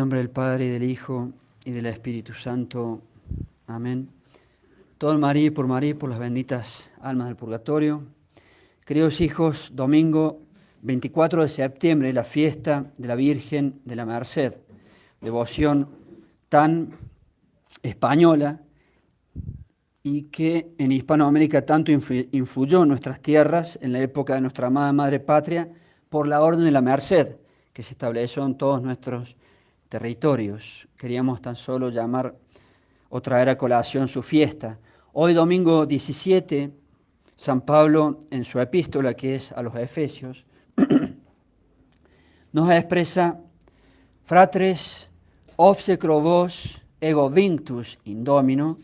En nombre del Padre, y del Hijo, y del Espíritu Santo. Amén. Todo en María y por las benditas almas del purgatorio. Queridos hijos, domingo 24 de septiembre, la fiesta de la Virgen de la Merced. Devoción tan española y que en Hispanoamérica tanto influyó en nuestras tierras en la época de nuestra amada Madre Patria por la Orden de la Merced, que se estableció en todos nuestros territorios. Queríamos tan solo llamar o traer a colación su fiesta. Hoy, domingo 17, San Pablo, en su epístola, que es a los Efesios, nos expresa: fratres, obsecro vos ego vinctus in Domino,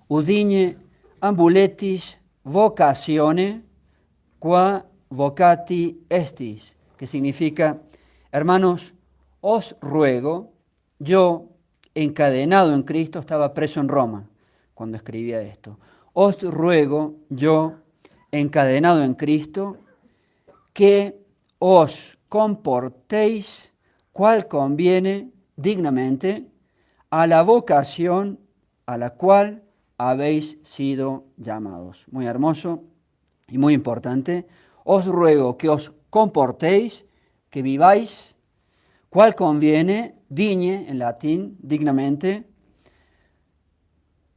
udigne ambuletis vocatione qua vocati estis, que significa: hermanos, os ruego. Yo, encadenado en Cristo, estaba preso en Roma cuando escribía esto. Os ruego, yo, encadenado en Cristo, que os comportéis cual conviene dignamente a la vocación a la cual habéis sido llamados. Muy hermoso y muy importante. Os ruego que os comportéis, que viváis cual conviene, digne en latín, dignamente,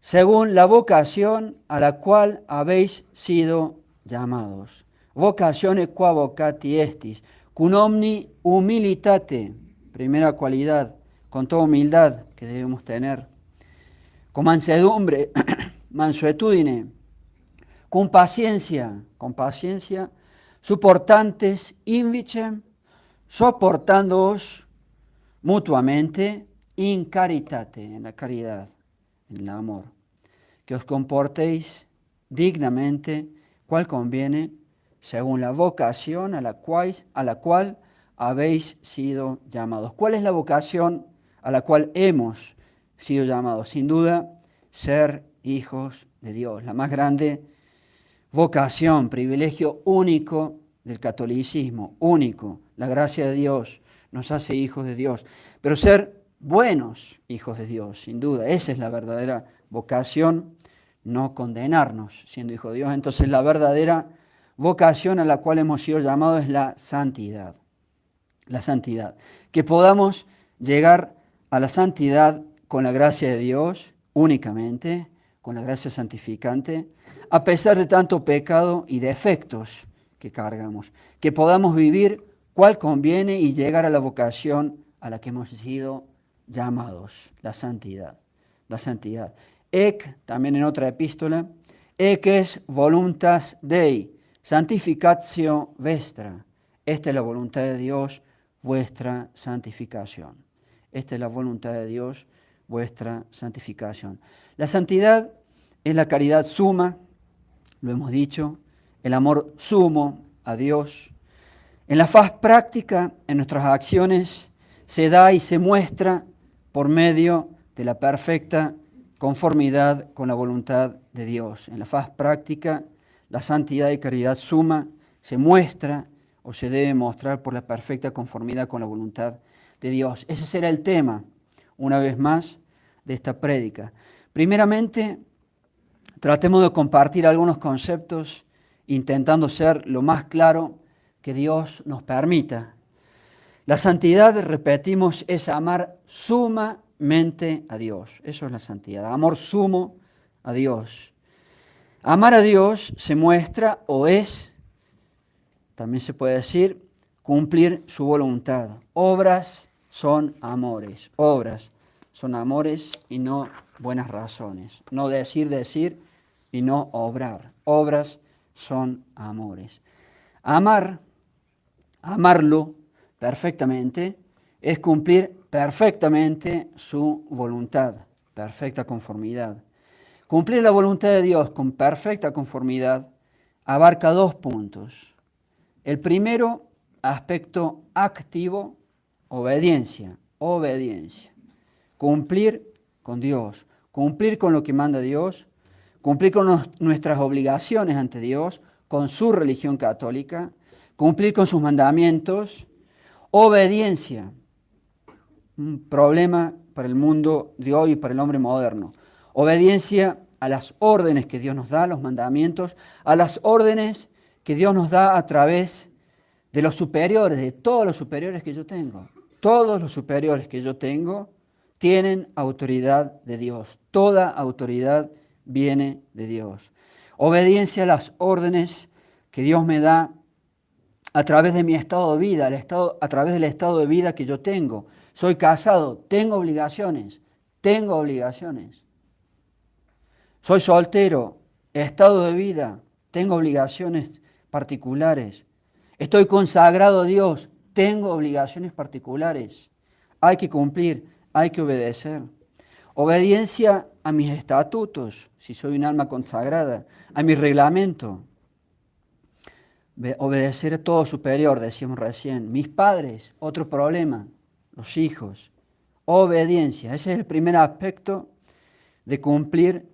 según la vocación a la cual habéis sido llamados. Vocatione qua vocati estis, cum omni humilitate, primera cualidad, con toda humildad que debemos tener, con mansedumbre, mansuetudine, con paciencia, soportantes invicem, soportándoos mutuamente in caritate, en la caridad, en el amor, que os comportéis dignamente, cual conviene, según la vocación a la cual habéis sido llamados. ¿Cuál es la vocación a la cual hemos sido llamados? Sin duda, ser hijos de Dios, la más grande vocación, privilegio único del catolicismo, único. La gracia de Dios nos hace hijos de Dios, pero ser buenos hijos de Dios, sin duda, esa es la verdadera vocación, no condenarnos siendo hijos de Dios. Entonces la verdadera vocación a la cual hemos sido llamados es la santidad, que podamos llegar a la santidad con la gracia de Dios únicamente, con la gracia santificante, a pesar de tanto pecado y defectos que cargamos, que podamos vivir cual conviene y llegar a la vocación a la que hemos sido llamados, la santidad. Ec, también en otra epístola, ec es voluntas Dei, santificatio vestra. Esta es la voluntad de Dios, vuestra santificación. Esta es la voluntad de Dios, vuestra santificación. La santidad es la caridad suma, lo hemos dicho, el amor sumo a Dios. En la faz práctica, en nuestras acciones, se da y se muestra por medio de la perfecta conformidad con la voluntad de Dios. En la faz práctica, la santidad y caridad suma se muestra o se debe mostrar por la perfecta conformidad con la voluntad de Dios. Ese será el tema, una vez más, de esta prédica. Primeramente, tratemos de compartir algunos conceptos intentando ser lo más claro que Dios nos permita. La santidad, repetimos, es amar sumamente a Dios. Eso es la santidad, amor sumo a Dios. Amar a Dios se muestra o es, también se puede decir, cumplir su voluntad. Obras son amores. Obras son amores y no buenas razones. No decir y no obrar. Obras son amores. Amarlo perfectamente es cumplir perfectamente su voluntad, perfecta conformidad. Cumplir la voluntad de Dios con perfecta conformidad abarca dos puntos. El primero, aspecto activo, obediencia. Cumplir con Dios, cumplir con lo que manda Dios, cumplir con nuestras obligaciones ante Dios, con su religión católica, cumplir con sus mandamientos. Obediencia, un problema para el mundo de hoy y para el hombre moderno. Obediencia a las órdenes que Dios nos da, los mandamientos, a las órdenes que Dios nos da a través de los superiores, de todos los superiores que yo tengo. Todos los superiores que yo tengo tienen autoridad de Dios. Toda autoridad viene de Dios. Obediencia a las órdenes que Dios me da a través de mi estado de vida, a través del estado de vida que yo tengo. Soy casado, tengo obligaciones. Soy soltero, estado de vida, tengo obligaciones particulares. Estoy consagrado a Dios, tengo obligaciones particulares. Hay que cumplir, hay que obedecer. Obediencia a mis estatutos, si soy un alma consagrada, a mi reglamento. Obedecer a todo superior, decíamos recién. Mis padres, otro problema, los hijos. Obediencia, ese es el primer aspecto de cumplir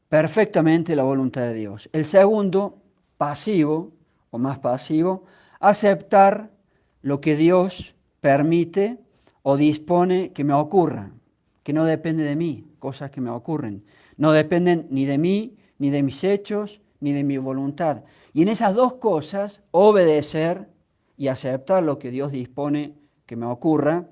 perfectamente la voluntad de Dios. El segundo, pasivo, o más pasivo, aceptar lo que Dios permite o dispone que me ocurra, que no depende de mí, cosas que me ocurren. No dependen ni de mí, ni de mis hechos, ni de mi voluntad. Y en esas dos cosas, obedecer y aceptar lo que Dios dispone que me ocurra,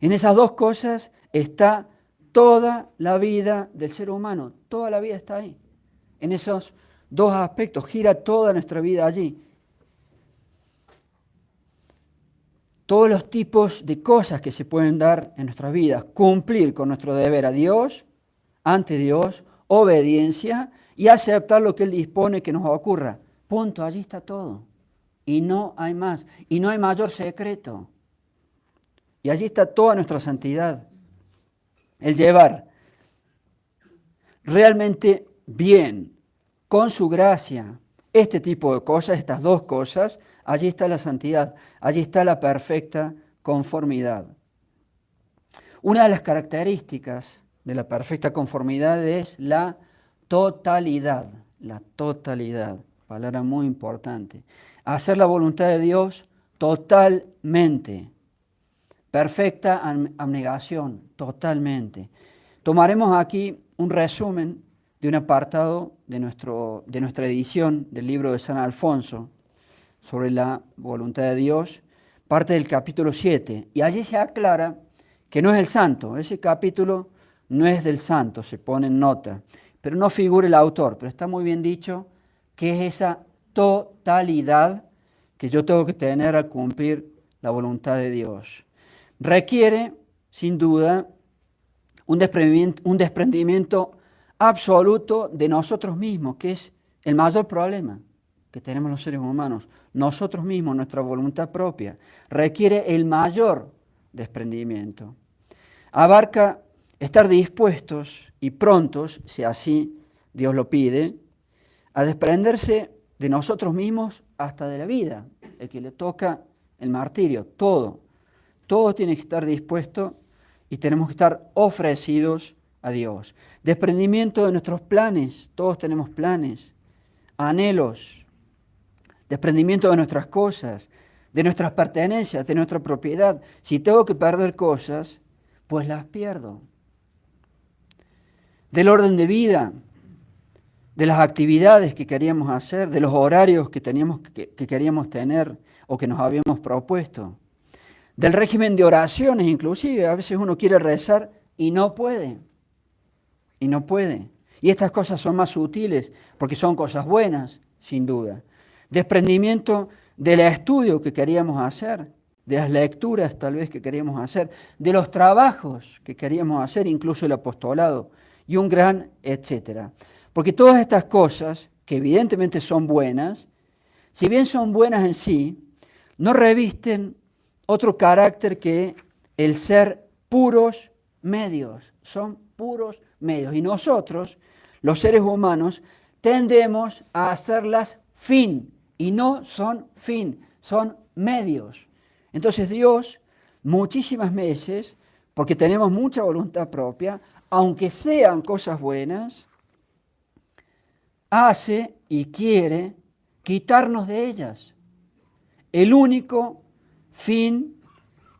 en esas dos cosas está toda la vida del ser humano, toda la vida está ahí. En esos dos aspectos gira toda nuestra vida allí. Todos los tipos de cosas que se pueden dar en nuestras vidas, cumplir con nuestro deber a Dios, ante Dios, obediencia y aceptar lo que Él dispone que nos ocurra. Punto, allí está todo. Y no hay más, y no hay mayor secreto. Y allí está toda nuestra santidad. El llevar realmente bien, con su gracia, este tipo de cosas, estas dos cosas, allí está la santidad, allí está la perfecta conformidad. Una de las características de la perfecta conformidad es la totalidad, palabra muy importante. Hacer la voluntad de Dios totalmente. Perfecta abnegación, totalmente. Tomaremos aquí un resumen de un apartado de nuestra edición del libro de San Alfonso sobre la voluntad de Dios, parte del capítulo 7. Y allí se aclara que no es el santo, ese capítulo no es del santo, se pone en nota, pero no figura el autor, pero está muy bien dicho que es esa totalidad que yo tengo que tener al cumplir la voluntad de Dios. Requiere, sin duda, un desprendimiento absoluto de nosotros mismos, que es el mayor problema que tenemos los seres humanos. Nosotros mismos, nuestra voluntad propia, requiere el mayor desprendimiento. Abarca estar dispuestos y prontos, si así Dios lo pide, a desprenderse de nosotros mismos hasta de la vida, el que le toca el martirio, todo tiene que estar dispuesto y tenemos que estar ofrecidos a Dios. Desprendimiento de nuestros planes, todos tenemos planes, anhelos, desprendimiento de nuestras cosas, de nuestras pertenencias, de nuestra propiedad. Si tengo que perder cosas, pues las pierdo. Del orden de vida, de las actividades que queríamos hacer, de los horarios que queríamos tener o que nos habíamos propuesto. Del régimen de oraciones inclusive, a veces uno quiere rezar y no puede. Y estas cosas son más sutiles porque son cosas buenas, sin duda. Desprendimiento del estudio que queríamos hacer, de las lecturas tal vez que queríamos hacer, de los trabajos que queríamos hacer, incluso el apostolado, y un gran etcétera. Porque todas estas cosas, que evidentemente son buenas, si bien son buenas en sí, no revisten otro carácter que el ser puros medios. Son puros medios. Y nosotros, los seres humanos, tendemos a hacerlas fin. Y no son fin, son medios. Entonces Dios, muchísimas veces, porque tenemos mucha voluntad propia, aunque sean cosas buenas, hace y quiere quitarnos de ellas. El único fin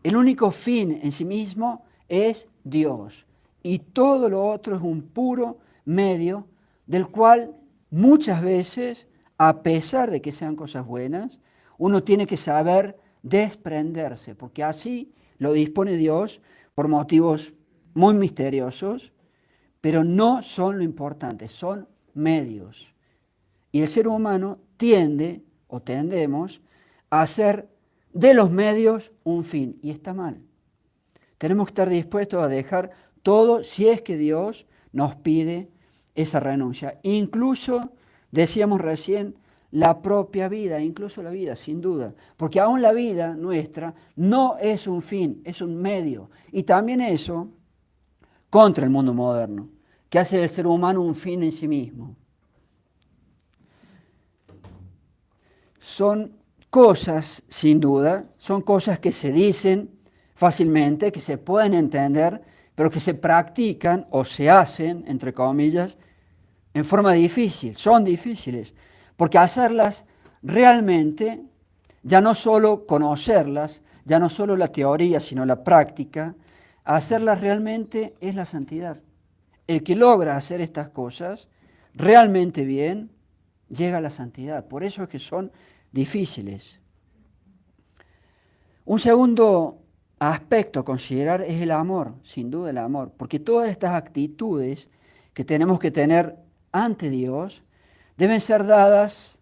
El único fin en sí mismo es Dios. Y todo lo otro es un puro medio del cual muchas veces, a pesar de que sean cosas buenas, uno tiene que saber desprenderse, porque así lo dispone Dios por motivos muy misteriosos, pero no son lo importante, son medios. Y el ser humano tiende, o tendemos, a hacer de los medios un fin, y está mal. Tenemos que estar dispuestos a dejar todo si es que Dios nos pide esa renuncia. Incluso, decíamos recién, la propia vida, incluso la vida, sin duda. Porque aún la vida nuestra no es un fin, es un medio. Y también eso contra el mundo moderno, que hace del ser humano un fin en sí mismo. Son cosas, sin duda, son cosas que se dicen fácilmente, que se pueden entender, pero que se practican o se hacen, entre comillas, en forma difícil, son difíciles, porque hacerlas realmente, ya no solo conocerlas, ya no solo la teoría, sino la práctica, hacerlas realmente es la santidad. El que logra hacer estas cosas realmente bien, llega a la santidad. Por eso es que son difíciles. Un segundo aspecto a considerar es el amor, sin duda el amor, porque todas estas actitudes que tenemos que tener ante Dios deben ser dadas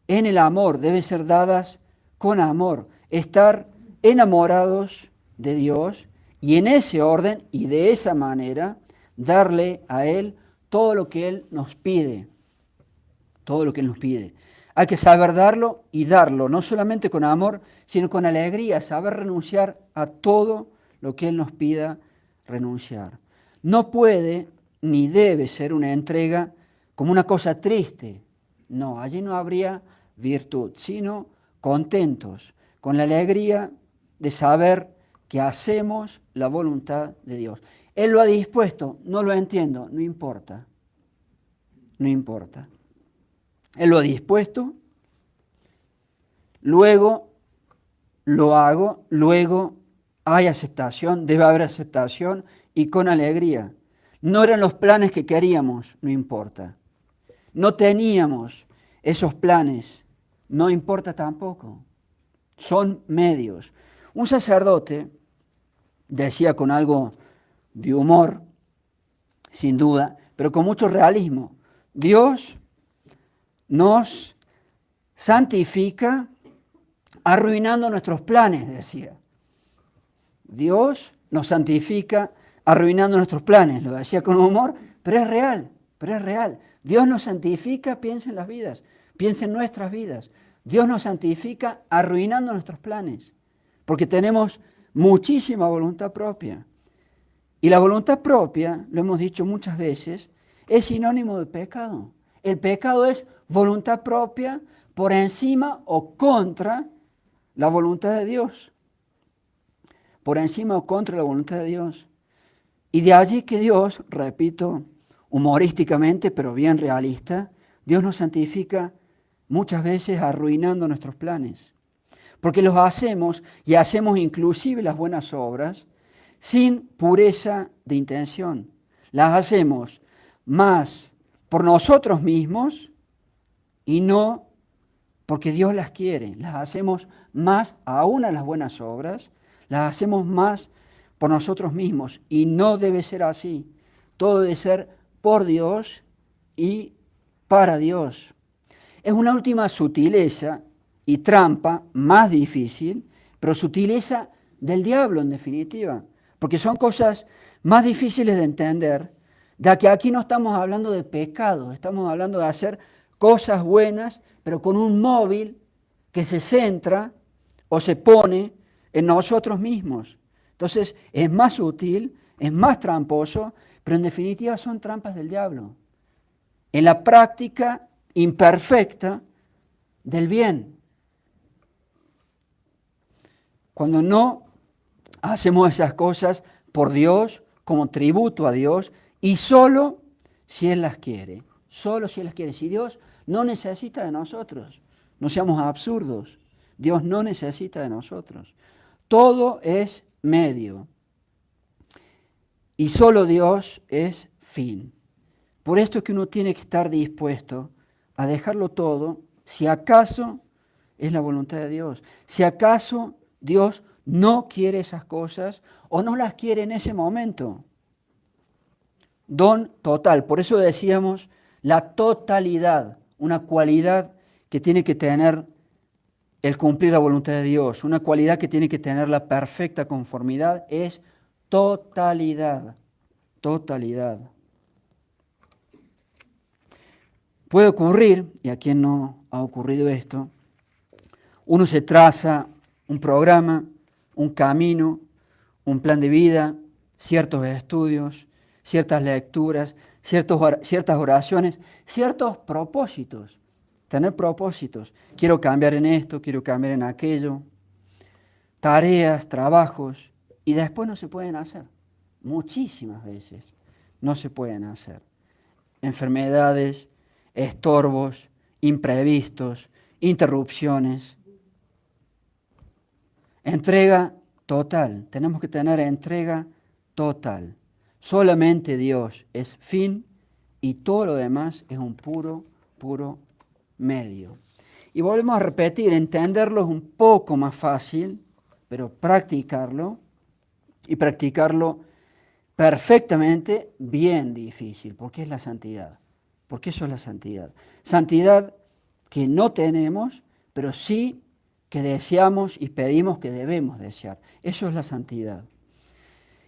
en el amor, deben ser dadas con amor, estar enamorados de Dios y en ese orden y de esa manera darle a Él todo lo que Él nos pide, todo lo que Él nos pide. Hay que saber darlo y darlo, no solamente con amor, sino con alegría, saber renunciar a todo lo que Él nos pida renunciar. No puede ni debe ser una entrega como una cosa triste. No, allí no habría virtud, sino contentos, con la alegría de saber que hacemos la voluntad de Dios. Él lo ha dispuesto, no lo entiendo, no importa, no importa. Él lo ha dispuesto, luego lo hago, luego hay aceptación, debe haber aceptación y con alegría. No eran los planes que queríamos, no importa. No teníamos esos planes, no importa tampoco. Son medios. Un sacerdote decía con algo de humor, sin duda, pero con mucho realismo, Dios nos santifica arruinando nuestros planes, decía. Dios nos santifica arruinando nuestros planes, lo decía con humor, pero es real. Dios nos santifica, piensa en las vidas, piensa en nuestras vidas. Dios nos santifica arruinando nuestros planes, porque tenemos muchísima voluntad propia. Y la voluntad propia, lo hemos dicho muchas veces, es sinónimo de pecado. El pecado es voluntad propia por encima o contra la voluntad de Dios. Por encima o contra la voluntad de Dios. Y de allí que Dios, repito, humorísticamente, pero bien realista, Dios nos santifica muchas veces arruinando nuestros planes. Porque los hacemos y hacemos inclusive las buenas obras sin pureza de intención. Las hacemos más por nosotros mismos y no porque Dios las quiere. Las hacemos más aún a las buenas obras, las hacemos más por nosotros mismos y no debe ser así. Todo debe ser por Dios y para Dios. Es una última sutileza y trampa más difícil, pero sutileza del diablo en definitiva, porque son cosas más difíciles de entender, ya que aquí no estamos hablando de pecado, estamos hablando de hacer cosas buenas, pero con un móvil que se centra o se pone en nosotros mismos. Entonces es más sutil, es más tramposo, pero en definitiva son trampas del diablo. En la práctica imperfecta del bien. Cuando no hacemos esas cosas por Dios, como tributo a Dios, y solo si Él las quiere. Solo si Él las quiere. Si Dios no necesita de nosotros, no seamos absurdos. Dios no necesita de nosotros. Todo es medio. Y solo Dios es fin. Por esto es que uno tiene que estar dispuesto a dejarlo todo, si acaso es la voluntad de Dios. Si acaso Dios no quiere esas cosas o no las quiere en ese momento. Don total. Por eso decíamos la totalidad, una cualidad que tiene que tener el cumplir la voluntad de Dios, una cualidad que tiene que tener la perfecta conformidad, es totalidad. Totalidad. Puede ocurrir, y a quien no ha ocurrido esto, uno se traza un programa, un camino, un plan de vida, ciertos estudios, ciertas lecturas, ciertas oraciones, ciertos propósitos. Tener propósitos. Quiero cambiar en esto, quiero cambiar en aquello. Tareas, trabajos, y después no se pueden hacer. Muchísimas veces no se pueden hacer. Enfermedades, estorbos, imprevistos, interrupciones. Entrega total. Tenemos que tener entrega total. Solamente Dios es fin y todo lo demás es un puro medio. Y volvemos a repetir, entenderlo es un poco más fácil, pero practicarlo y practicarlo perfectamente bien difícil, porque es la santidad. Porque eso es la santidad. Santidad que no tenemos, pero sí que deseamos y pedimos que debemos desear. Eso es la santidad.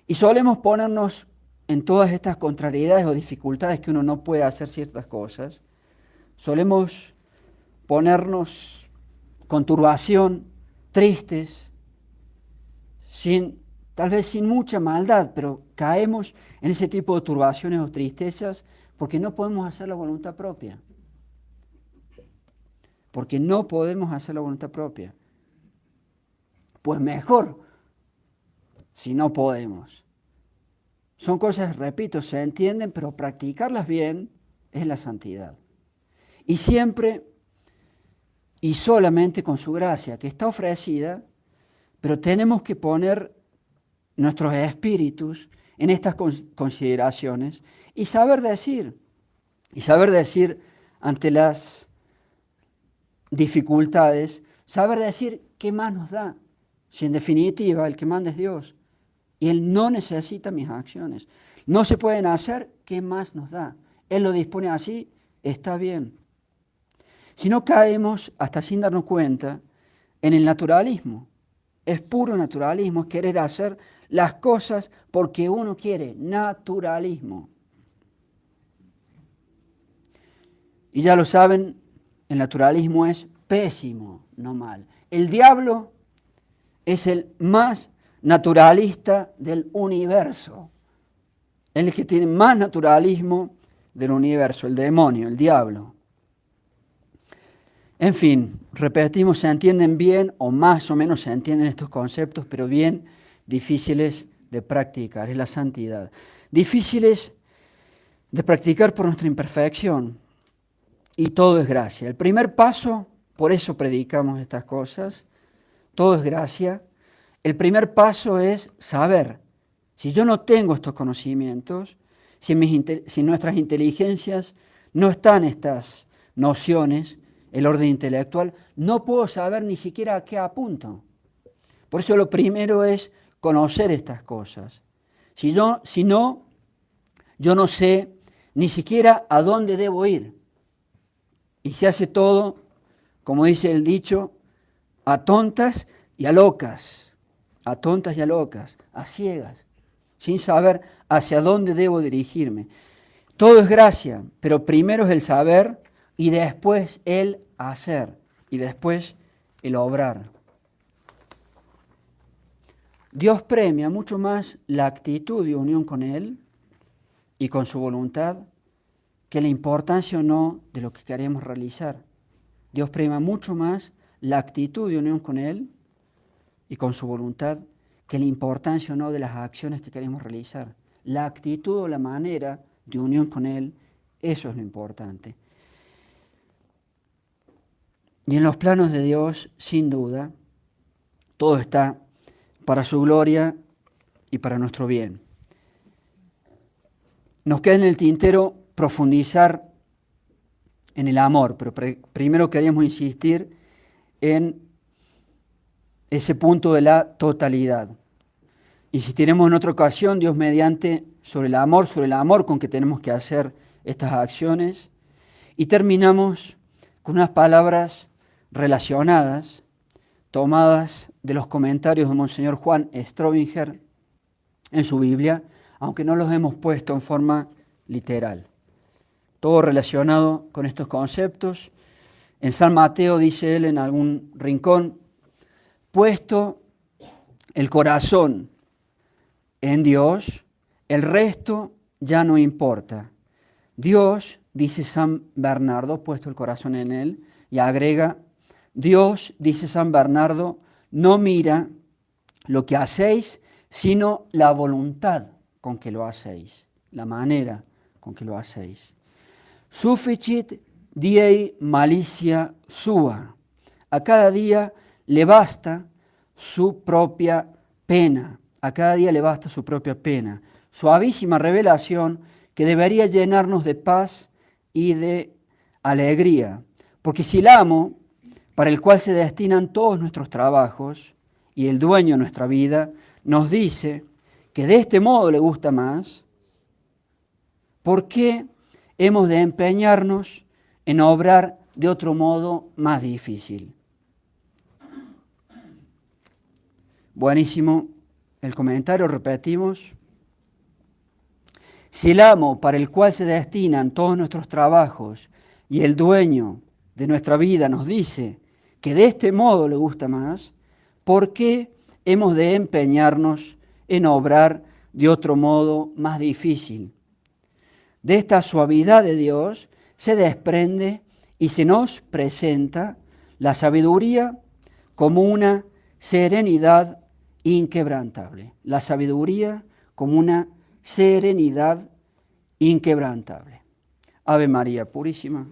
Y solemos ponernos en todas estas contrariedades o dificultades que uno no puede hacer ciertas cosas. Solemos ponernos con turbación, tristes, tal vez sin mucha maldad, pero caemos en ese tipo de turbaciones o tristezas porque no podemos hacer la voluntad propia. Porque no podemos hacer la voluntad propia. Pues mejor si no podemos. Son cosas, repito, se entienden, pero practicarlas bien es la santidad. Y siempre y solamente con su gracia, que está ofrecida, pero tenemos que poner nuestros espíritus en estas consideraciones y saber decir ante las dificultades, saber decir qué más nos da. Si en definitiva el que manda es Dios y Él no necesita mis acciones. No se pueden hacer, ¿qué más nos da? Él lo dispone así, está bien. Si no caemos, hasta sin darnos cuenta, en el naturalismo. Es puro naturalismo, es querer hacer las cosas porque uno quiere, naturalismo. Y ya lo saben, el naturalismo es pésimo, no mal. El diablo es el más naturalista del universo. El que tiene más naturalismo del universo, el demonio, el diablo. En fin, repetimos, se entienden bien o más o menos se entienden estos conceptos, pero bien difíciles de practicar, es la santidad. Difíciles de practicar por nuestra imperfección y todo es gracia. El primer paso, por eso predicamos estas cosas, todo es gracia. El primer paso es saber. Si yo no tengo estos conocimientos, si en nuestras inteligencias no están estas nociones, el orden intelectual, no puedo saber ni siquiera a qué apunto. Por eso lo primero es conocer estas cosas. Si no, yo no sé ni siquiera a dónde debo ir. Y se hace todo, como dice el dicho, a tontas y a locas. A tontas y a locas, a ciegas, sin saber hacia dónde debo dirigirme. Todo es gracia, pero primero es el saber y después el hacer y después el obrar. Dios premia mucho más la actitud de unión con Él y con su voluntad que la importancia o no de lo que queremos realizar. Dios premia mucho más la actitud de unión con Él y con su voluntad que la importancia o no de las acciones que queremos realizar. La actitud o la manera de unión con Él, eso es lo importante. Y en los planos de Dios, sin duda, todo está para su gloria y para nuestro bien. Nos queda en el tintero profundizar en el amor, pero primero queríamos insistir en ese punto de la totalidad. Insistiremos en otra ocasión, Dios mediante, sobre el amor con que tenemos que hacer estas acciones. Y terminamos con unas palabras relacionadas, tomadas de los comentarios de Monseñor Juan Strobinger en su Biblia, aunque no los hemos puesto en forma literal. Todo relacionado con estos conceptos. En San Mateo dice él en algún rincón, puesto el corazón en Dios, el resto ya no importa. Dios, dice San Bernardo, puesto el corazón en él, y agrega, Dios, dice San Bernardo, no mira lo que hacéis, sino la voluntad con que lo hacéis, la manera con que lo hacéis. Sufficit diei malicia sua. A cada día le basta su propia pena. A cada día le basta su propia pena. Suavísima revelación que debería llenarnos de paz y de alegría. Porque si el amo, para el cual se destinan todos nuestros trabajos, y el dueño de nuestra vida, nos dice que de este modo le gusta más, ¿por qué hemos de empeñarnos en obrar de otro modo más difícil? Buenísimo el comentario, repetimos. Si el amo para el cual se destinan todos nuestros trabajos y el dueño de nuestra vida nos dice que de este modo le gusta más, ¿por qué hemos de empeñarnos en obrar de otro modo más difícil? De esta suavidad de Dios se desprende y se nos presenta la sabiduría como una serenidad inquebrantable. La sabiduría como una serenidad inquebrantable. Ave María Purísima.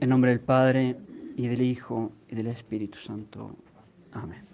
En nombre del Padre, y del Hijo, y del Espíritu Santo. Amén.